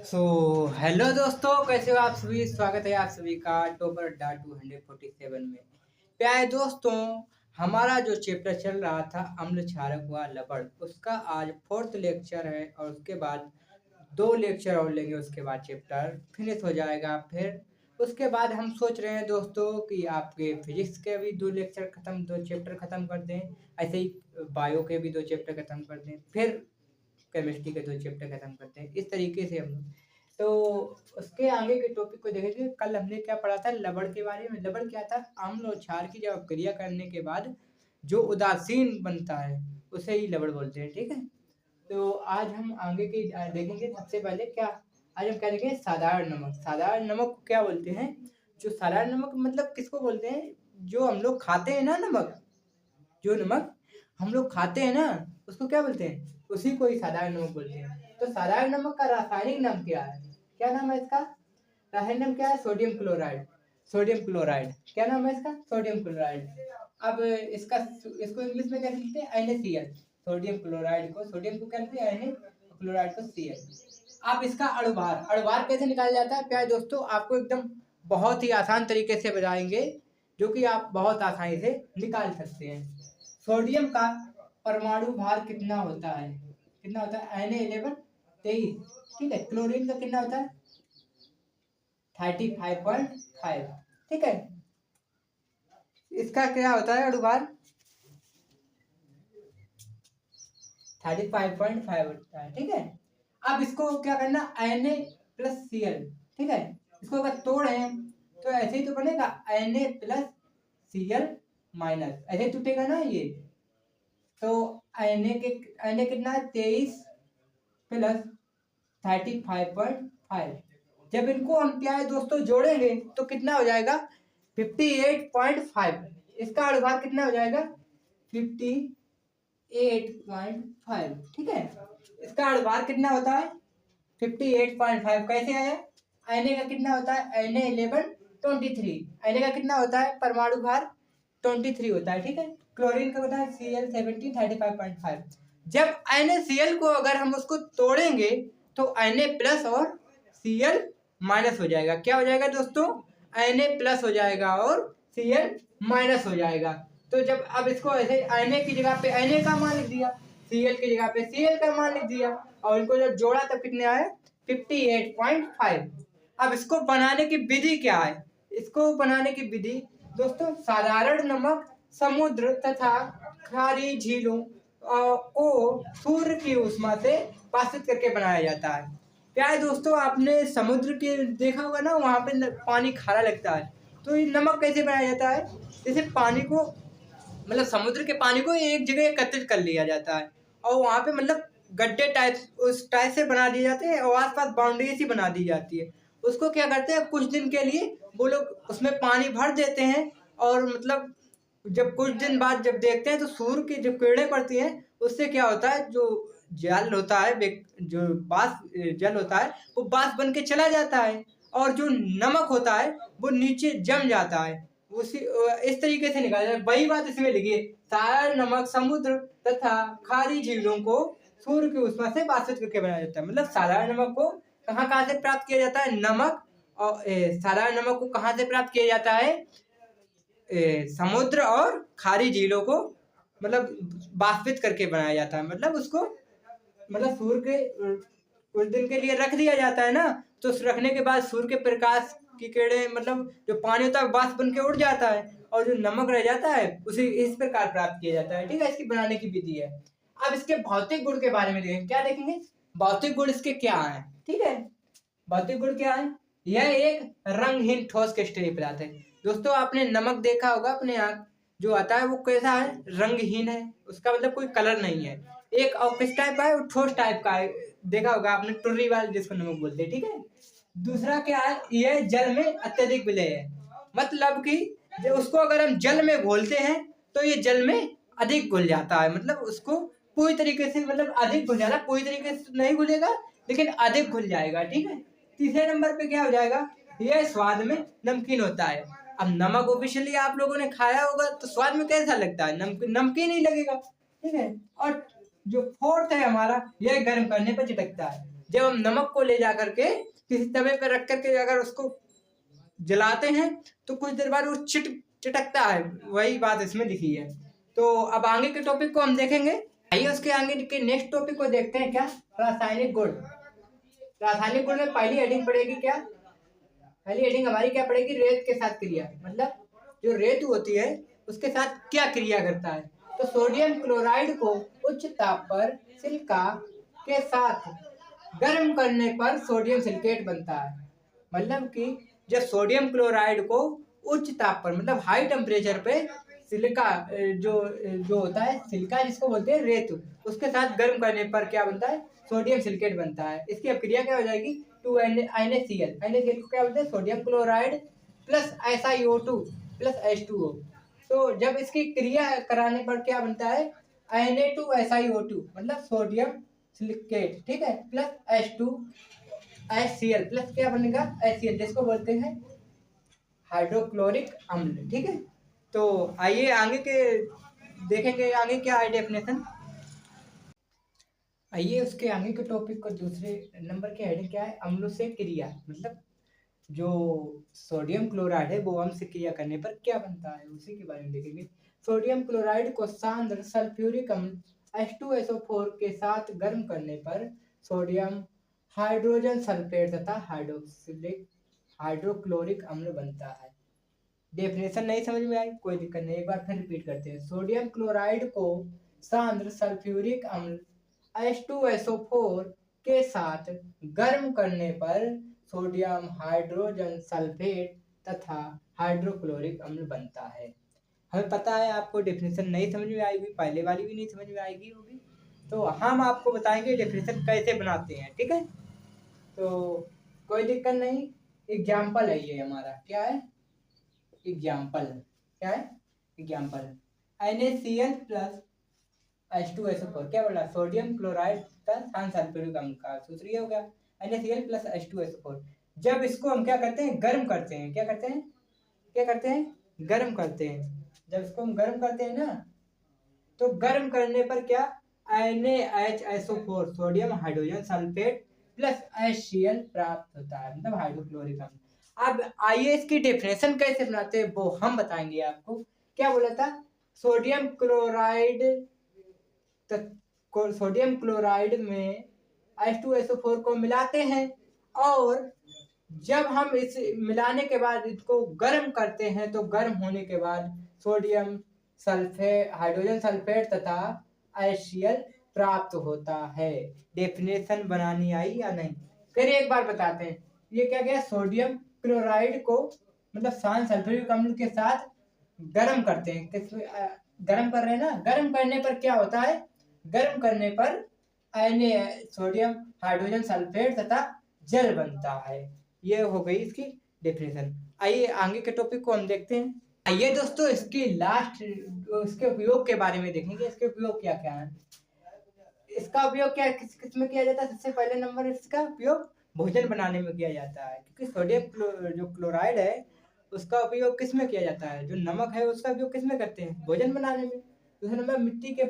So hello दोस्तों, कैसे हो आप सभी। स्वागत है आप सभी का टॉपर अड्डा 247 में। प्यारे दोस्तों, हमारा जो चैप्टर चल रहा था अम्ल क्षारक व लवण, उसका आज फोर्थ लेक्चर है और उसके बाद 2 लेक्चर और लेंगे। उसके बाद चैप्टर फिनिश हो जाएगा। फिर उसके बाद हम सोच रहे हैं दोस्तों कि आपके फिजिक्स के भी 2 लेक्चर खत्म, 2 चैप्टर खत्म कर दें। ऐसे ही बायो के भी 2 चैप्टर खत्म कर दें। फिर केमिस्ट्री के 2 चैप्टर खत्म करते हैं। इस तरीके से हम लोग तो उसके आगे के टॉपिक को देखेंगे। कल हमने क्या पढ़ा था लवण के बारे में। लवण क्या था? अम्ल और क्षार की जब क्रिया करने के बाद जो उदासीन बनता है उसे ही लवण बोलते हैं। ठीक है, तो आज हम आगे की देखेंगे। सबसे पहले क्या, आज हम क्या देखेंगे? साधारण नमक। साधारण नमक को क्या बोलते हैं? जो साधारण नमक मतलब किसको बोलते हैं? जो हम लोग खाते हैं ना नमक, जो नमक हम लोग खाते हैं ना, उसको क्या बोलते हैं? उसी को ही साधारण नमक बोलते हैं। तो साधारण नमक का रासायनिक नाम क्या है? क्या नाम है इसका? रासायनिक नाम क्या है? Sodium chloride. सोडियम क्लोराइड क्या नाम है इसका? Sodium chloride. अब इसको इंग्लिश में क्या लिखते हैं? NaCl। सोडियम क्लोराइड को, सोडियम को क्या लिखते हैं? Na, क्लोराइड को Cl। अब इसका अणुभार, अणुभार कैसे निकाला जाता है प्यारे दोस्तों? आपको एकदम बहुत ही आसान तरीके से बताएंगे, जो कि आप बहुत आसानी से निकाल सकते हैं। सोडियम का परमाणु भार कितना होता है? कितना होता है? Na11 23। ठीक है। क्लोरीन का कितना होता है? 35.5। ठीक है। इसका क्या होता है अणुभार? 35.5 होता है। ठीक है। अब इसको क्या करना? Na+Cl। ठीक है। इसको अगर तोड़े तो ऐसे ही तो बनेगा, Na+Cl माइनस, ऐसे टूटेगा ना ये। तो Na कितना है? 23 प्लस 35.5। जब इनको हम क्या है दोस्तों जोड़ेंगे तो कितना हो जाएगा? 58.5। इसका अणुभार कितना हो जाएगा? 58.5। ठीक है। इसका अणुभार कितना होता है? 58.5। कैसे आया? Na का कितना होता है? Na11 23। Na का कितना होता है परमाणु भार? 23 होता है। ठीक है। क्लोरीन का होता है Cl17 35.5। जब NaCl को अगर हम उसको तोड़ेंगे तो Na प्लस और Cl माइनस हो जाएगा। क्या हो जाएगा दोस्तों? Na प्लस हो जाएगा और Cl माइनस हो जाएगा। तो जब अब इसको ऐसे Na की जगह पे Na का मान लिख दिया, Cl की जगह पे Cl का मान लिख दिया, और इनको जब जोड़ा तब कितने आए? 58.5। अब इसको बनाने की विधि क्या है? इसको बनाने की विधि दोस्तों, साधारण नमक समुद्र तथा खारी झीलों को सूर्य की ऊष्मा से वाष्पित करके बनाया जाता है। प्यारे दोस्तों, आपने समुद्र के देखा होगा ना, वहाँ पे पानी खारा लगता है। तो ये नमक कैसे बनाया जाता है? जैसे पानी को, मतलब समुद्र के पानी को एक जगह एकत्रित कर लिया जाता है और वहाँ पे मतलब गड्ढे टाइप उस टाइप से बना दिए जाते हैं और आसपास बाउंड्री सी बना दी जाती है। उसको क्या करते हैं, कुछ दिन के लिए वो लोग उसमें पानी भर देते हैं, और मतलब जब कुछ दिन बाद जब देखते हैं तो सूर्य की जो किरणें पड़ती हैं उससे क्या होता है, जो जल होता है, जो बाष्प जल होता है वो बाष्प बन के चला जाता है, और जो नमक होता है वो नीचे जम जाता है। उसी इस तरीके से निकाला जाए। वही बात इसमें लिखिए, सारा नमक समुद्र तथा खारी झीलों को सूर्य की ऊष्मा से वाष्पित करके बनाया जाता है। मतलब साधारण नमक को कहाँ कहाँ से प्राप्त किया जाता है? नमक और साधारण नमक को कहाँ से प्राप्त किया जाता है? समुद्र और खारी झीलों को मतलब वाष्पित करके बनाया जाता है। मतलब उसको, मतलब सूर्य के कुछ दिन के लिए रख दिया जाता है ना, तो उस रखने के बाद सूर्य के प्रकाश की किरणें, मतलब जो पानी होता है वाष्प बन के उड़ जाता है, और जो नमक रह जाता है उसे इस प्रकार प्राप्त किया जाता है। ठीक है। इसकी बनाने की विधि है। अब इसके भौतिक गुण के बारे में देखेंगे। क्या देखेंगे? भौतिक गुण इसके क्या है? ठीक है। भौतिक गुण क्या है? यह एक रंगहीन ठोस क्रिस्टलीय पदार्थ है। दोस्तों, आपने नमक देखा होगा अपने यहाँ, जो आता है वो कैसा है? रंगहीन है। उसका मतलब कोई कलर नहीं है। एक और किस टाइप का है? वो ठोस टाइप का है। देखा होगा आपने, टुर्री वाल जिसको नमक बोलते हैं। ठीक है। दूसरा क्या है? यह जल में अत्यधिक विलय है। मतलब कि उसको अगर हम जल में घोलते हैं तो ये जल में अधिक घुल जाता है। मतलब उसको पूरी तरीके से, मतलब अधिक घुल जाना, पूरी तरीके से नहीं घुलेगा लेकिन अधिक घुल जाएगा। ठीक है। तीसरे नंबर पे क्या हो जाएगा? यह स्वाद में नमकीन होता है। अब नमक ऑफिशियली आप लोगों ने खाया होगा तो स्वाद में कैसा लगता है? नमकीन ही लगेगा। ठीक है। और जो फोर्थ है हमारा, यह गर्म करने पर चिटकता है। जब हम नमक को ले जा करके किसी तवे पर रख करके अगर उसको जलाते हैं तो कुछ देर बाद वो चिटकता है, वही बात इसमें लिखी है। तो अब आगे के टॉपिक को हम देखेंगे। आइए उसके आगे के नेक्स्ट टॉपिक को देखते हैं। क्या? रासायनिक गुण। रासायनिक गुण में पहली हेडिंग पड़ेगी क्या? पहली हेडिंग हमारी क्या पड़ेगी? रेत के साथ क्रिया। मतलब जो रेत होती है उसके साथ क्या क्रिया करता है। तो सोडियम क्लोराइड को उच्च ताप पर सिलिका के साथ गर्म करने पर सोडियम सिलिकेट बनता है। मतलब कि जब सोडियम क्लोराइड को उच्च ताप पर मतलब हाई टेम्परेचर पे सिलिका जो जो होता है सिलिका जिसको बोलते हैं रेत, उसके साथ गर्म करने पर क्या बनता है? सोडियम सिलिकेट बनता है। इसकी अपक्रिया क्या हो जाएगी? 2NaCl। NaCl को क्या बोलते हैं? Sodium chloride plus SiO2 plus H2O। तो जब इसकी क्रिया कराने पर क्या बनता है? Na2SiO2 मतलब सोडियम सिलिकेट, ठीक है, प्लस H2HCl प्लस क्या बनेगा? HCl, जिसको बोलते हैं हाइड्रोक्लोरिक अम्ल। ठीक है, तो आइए आगे के देखेंगे आगे क्या है डेफिनेशन। आइए उसके आगे के टॉपिक को दूसरे नंबर की हेडिंग क्या है? अम्लों से क्रिया। मतलब जो सोडियम क्लोराइड है वो अम्ल से क्रिया करने पर क्या बनता है, उसी के बारे में देखेंगे। सोडियम क्लोराइड को सांद्र सल्फ्यूरिक अम्ल H2SO4 के साथ गर्म करने पर सोडियम हाइड्रोजन सल्फेट तथा हाइड्रोक्सिलिक हाइड्रोक्लोरिक अम्ल बनता है। डेफिनेशन नहीं समझ में आई? कोई दिक्कत नहीं, एक बार फिर रिपीट करते हैं। सोडियम क्लोराइड को सांद्र सल्फ्यूरिक अम्ल H2SO4 के साथ गर्म करने पर सोडियम हाइड्रोजन सल्फेट तथा हाइड्रोक्लोरिक अम्ल बनता है। हमें पता है आपको डेफिनेशन नहीं समझ में आएगी, पहले वाली भी नहीं समझ में आएगी होगी, तो हम आपको बताएंगे डेफिनेशन कैसे बनाते हैं। ठीक है, तो कोई दिक्कत नहीं। एग्जाम्पल है ये हमारा। क्या है? एग्जाम्पल। क्या है? एग्जाम्पल। NaCl प्लस H2SO4 क्या बोला? सोडियम क्लोराइड का सल्फ्यूरिक अम्ल का सूत्र ये हो गया NaCl प्लस H2SO4। जब इसको हम क्या करते हैं? गर्म करते हैं। क्या करते हैं? क्या करते हैं? गर्म करते हैं। जब इसको हम गर्म करते हैं ना, तो गर्म करने पर क्या? NaHSO4 sodium hydrogen sulphate plus HCl प्राप्त होता है, मतलब हाइड्रोक्लोरिक अम्ल। अब आइए इसकी डेफिनेशन कैसे बनाते हैं वो हम बताएंगे आपको। क्या बोला था? सोडियम क्लोराइड सोडियम क्लोराइड में H2SO4 को मिलाते हैं और जब हम इस मिलाने के बाद इसको गर्म करते हैं तो गर्म होने के बाद सोडियम सल्फेट हाइड्रोजन सल्फेट तथा HCl प्राप्त होता है। डेफिनेशन बनानी आई या नहीं? फिर एक बार बताते हैं। ये क्या गया? सोडियम क्लोराइड को मतलब सांद्र सल्फ्यूरिक अम्ल के साथ गर्म करते हैं। किस गर्म कर रहे हैं ना? गर्म करने पर क्या होता है? गर्म करने पर सोडियम हाइड्रोजन सल्फेट तथा जल बनता है। ये हो गई इसकी डेफिनेशन। आइए आगे के टॉपिक को हम देखते हैं। आइए दोस्तों इसकी लास्ट इसके उपयोग के बारे में देखेंगे। इसके उपयोग क्या क्या है? इसका उपयोग क्या किस किस में किया जाता है? सबसे पहले नंबर इसका उपयोग भोजन बनाने में किया जाता है, क्योंकि सोडियम जो क्लोराइड है उसका उपयोग किस में किया जाता है? जो नमक है उसका उपयोग किस में करते हैं? भोजन बनाने में। दूसरा नंबर मिट्टी के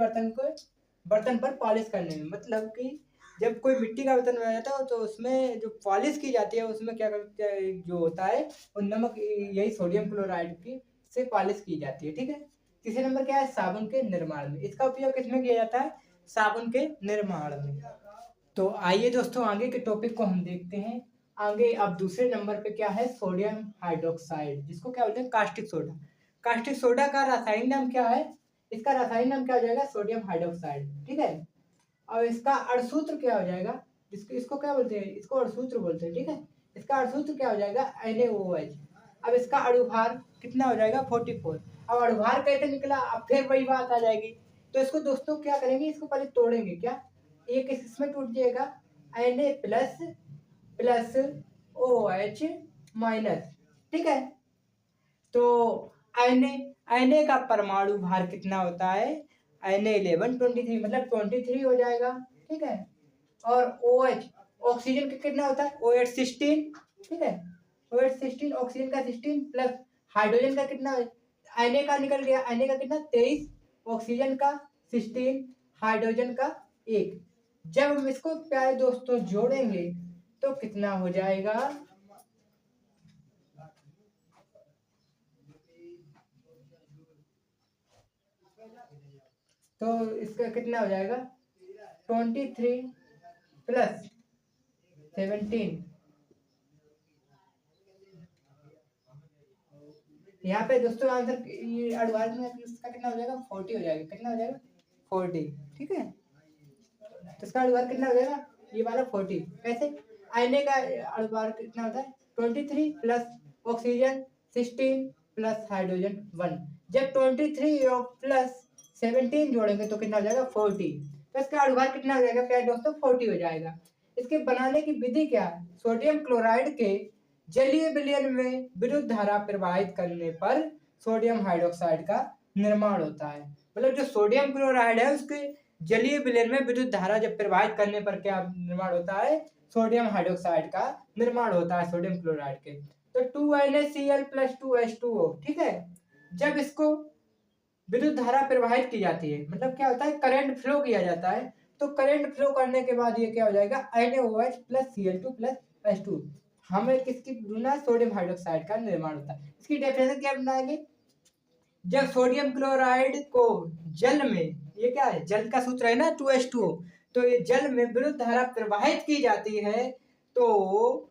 बर्तन पर पॉलिश करने में। मतलब कि जब कोई मिट्टी का बर्तन बनाया जाता है तो उसमें जो पॉलिश की जाती है उसमें क्या करते हैं जो होता है वो नमक, यही सोडियम क्लोराइड की से पॉलिश की जाती है। ठीक है। तीसरे नंबर क्या है? साबुन के निर्माण में। इसका उपयोग किसमें किया जाता है? साबुन के निर्माण में। तो आइए दोस्तों आगे के टॉपिक को हम देखते हैं। आगे अब दूसरे नंबर पे क्या है? सोडियम हाइड्रोक्साइड, जिसको क्या बोलते हैं? Caustic soda. कास्टिक सोडा का रासायनिक नाम क्या है? इसका रासायनिक नाम क्या हो जाएगा? Sodium hydroxide. ठीक है। और इसका अणुसूत्र क्या हो जाएगा? इसको क्या बोलते हैं? इसको अणुसूत्र बोलते हैं। ठीक है। इसका अणुसूत्र क्या हो जाएगा? NaOH। अब इसका अणुभार कितना हो जाएगा? 44। अब अणुभार कैसे निकला? अब फिर वही बात आ जाएगी। तो इसको दोस्तों क्या करेंगे? इसको पहले तोड़ेंगे। क्या? एक इसमें टूट जाएगा Na plus plus OH minus. ठीक है। तो Na का परमाणु भार कितना होता है? Na11 23 मतलब 23 हो जाएगा। ठीक है। और OH ऑक्सीजन का कितना होता है? OH 16। ठीक है। OH 16 ऑक्सीजन का 16 प्लस हाइड्रोजन का कितना? Na का निकल गया। Na का कितना? 23, ऑक्सीजन का 16, हाइड्रोजन का 1। जब हम इसको प्यारे दोस्तों जोड़ेंगे तो कितना हो जाएगा, तो इसका कितना हो जाएगा 23 प्लस 17। यहाँ पे दोस्तों आंसर ये एडवांस में इसका कितना हो जाएगा 40 हो जाएगा। कितना हो जाएगा 40, ठीक है। तो इसका एडवांस कितना हो जाएगा ये वाला 40। कैसे, आईने का एडवांस कितना होता है 23 प्लस ऑक्सीजन 16 प्लस हाइड्रोजन 1। जब 23 और प्लस 17 जोड़ेंगे तो कितना हो जाएगा 40। तो इसका एडवांस कितना हो जाएगा प्यारे दोस्तों 40 हो जाएगा। इसके बनाने की विधि क्या है, सोडियम क्लोराइड के जलीय विलयन में विद्युत धारा प्रवाहित करने पर सोडियम हाइड्रोक्साइड का निर्माण होता है। मतलब जो सोडियम क्लोराइड है उसके जलीय विलयन में विद्युत धारा जब प्रवाहित करने पर क्या निर्माण होता है, सोडियम हाइड्रोक्साइड का निर्माण होता है सोडियम क्लोराइड के। तो 2NaCl प्लस 2H2O, ठीक है। जब इसको विद्युत धारा प्रवाहित की जाती है, मतलब क्या होता है करंट फ्लो किया जाता है, तो करंट फ्लो करने के बाद ये क्या हो जाएगा NaOH plus Cl2 plus H2। हमें किसकी ढूंढना, सोडियम हाइड्रोक्साइड का निर्माण होता है। इसकी डेफिनेशन क्या बनाएंगे, जब सोडियम क्लोराइड को जल में, ये क्या है जल का सूत्र है ना 2H2O, तो ये जल में विद्युत धारा प्रवाहित की जाती है तो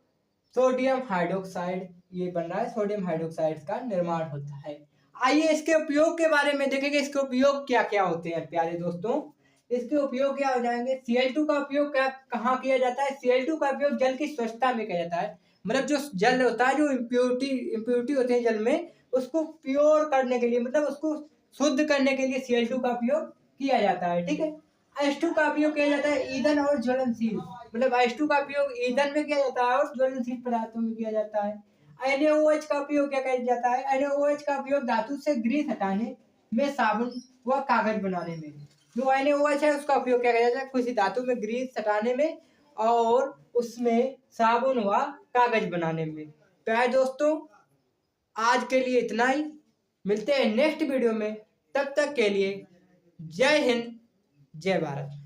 सोडियम हाइड्रोक्साइड ये बन रहा है, सोडियम हाइड्रोक्साइड का निर्माण होता है। आइए इसके उपयोग के बारे में देखेंगे, इसके उपयोग क्या क्या होते हैं प्यारे दोस्तों। इसके उपयोग क्या हो जाएंगे, Cl2 का उपयोग कहाँ किया जाता है, Cl2 का उपयोग जल की स्वच्छता में किया जाता है। मतलब जो जल होता है, जो इम्प्योरिटी होते हैं जल में, उसको प्योर करने के लिए, मतलब उसको शुद्ध करने के लिए Cl2 का उपयोग किया जाता है, ठीक है। H2 का उपयोग किया जाता है ईंधन और ज्वलनशील, मतलब H2 का उपयोग ईंधन में किया जाता है और ज्वलनशील पदार्थों में किया जाता है। NaOH का उपयोग क्या किया जाता है, NaOH का उपयोग धातु से ग्रीस हटाने में, साबुन व कागज बनाने में। जो NaOH है उसका उपयोग क्या किया जाता है, किसी धातु में ग्रीस हटाने में और उसमें साबुन व कागज बनाने में। तो है दोस्तों आज के लिए इतना ही, मिलते हैं नेक्स्ट वीडियो में, तब तक के लिए जय हिंद जय भारत।